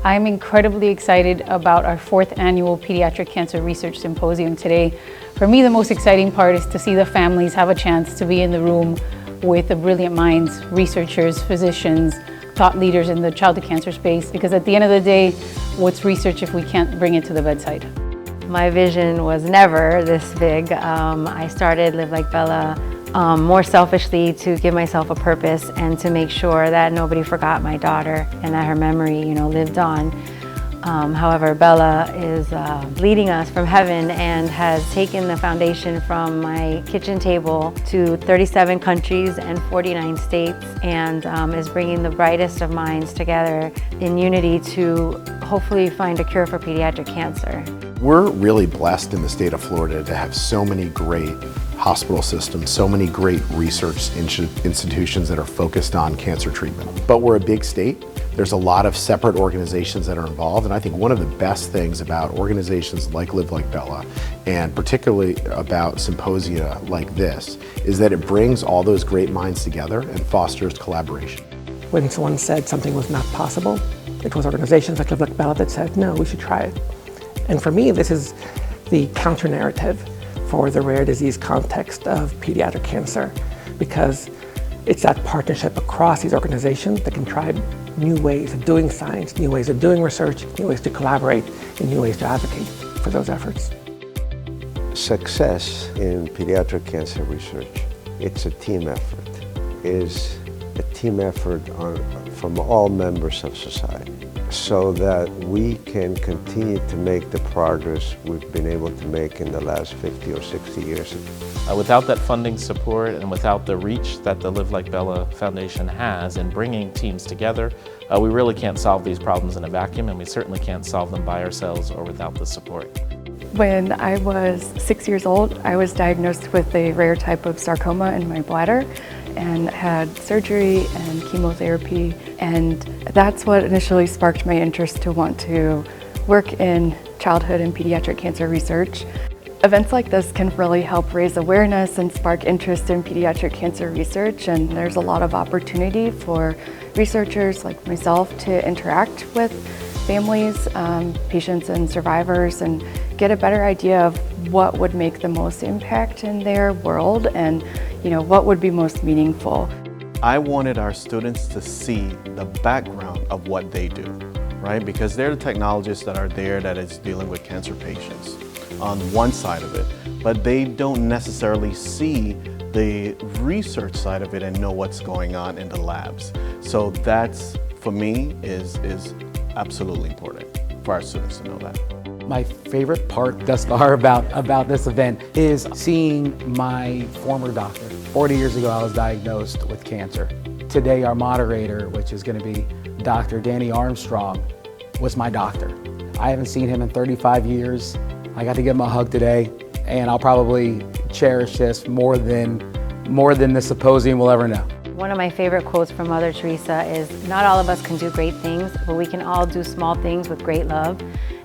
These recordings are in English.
I'm incredibly excited about our 4th annual Pediatric Cancer Research Symposium today. For me, the most exciting part is to see the families have a chance to be in the room with the brilliant minds, researchers, physicians, thought leaders in the childhood cancer space, because at the end of the day, what's research if we can't bring it to the bedside? My vision was never this big. I started Live Like Bella more selfishly to give myself a purpose and to make sure that nobody forgot my daughter and that her memory, lived on. However, Bella is leading us from heaven and has taken the foundation from my kitchen table to 37 countries and 49 states, and is bringing the brightest of minds together in unity to hopefully find a cure for pediatric cancer. We're really blessed in the state of Florida to have so many great hospital systems, so many great research institutions that are focused on cancer treatment. But we're a big state. There's a lot of separate organizations that are involved, and I think one of the best things about organizations like Live Like Bella, and particularly about symposia like this, is that it brings all those great minds together and fosters collaboration. When someone said something was not possible, it was organizations like Live Like Bella that said, no, we should try it. And for me, this is the counter-narrative for the rare disease context of pediatric cancer, because it's that partnership across these organizations that can try new ways of doing science, new ways of doing research, new ways to collaborate, and new ways to advocate for those efforts. Success in pediatric cancer research, it's a team effort. It is a team effort from all members of society, so that we can continue to make the progress we've been able to make in the last 50 or 60 years. Without that funding support and without the reach that the Live Like Bella Foundation has in bringing teams together, we really can't solve these problems in a vacuum, and we certainly can't solve them by ourselves or without the support. When I was 6 years old, I was diagnosed with a rare type of sarcoma in my bladder and had surgery and chemotherapy, and that's what initially sparked my interest to want to work in childhood and pediatric cancer research. Events like this can really help raise awareness and spark interest in pediatric cancer research, and there's a lot of opportunity for researchers like myself to interact with families, patients and survivors, and get a better idea of what would make the most impact in their world and what would be most meaningful. I wanted our students to see the background of what they do, right? Because they're the technologists that are there that is dealing with cancer patients on one side of it, but they don't necessarily see the research side of it and know what's going on in the labs. So that's, for me, is absolutely important for our students to know that. My favorite part thus far about this event is seeing my former doctor. 40 years ago, I was diagnosed with cancer. Today, our moderator, which is going to be Dr. Danny Armstrong, was my doctor. I haven't seen him in 35 years. I got to give him a hug today, and I'll probably cherish this more than the symposium will ever know. One of my favorite quotes from Mother Teresa is, not all of us can do great things, but we can all do small things with great love.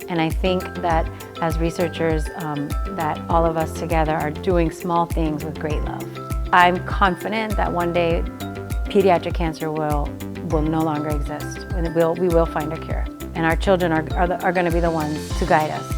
And I think that as researchers, that all of us together are doing small things with great love. I'm confident that one day pediatric cancer will no longer exist. We will find a cure. And our children are going to be the ones to guide us.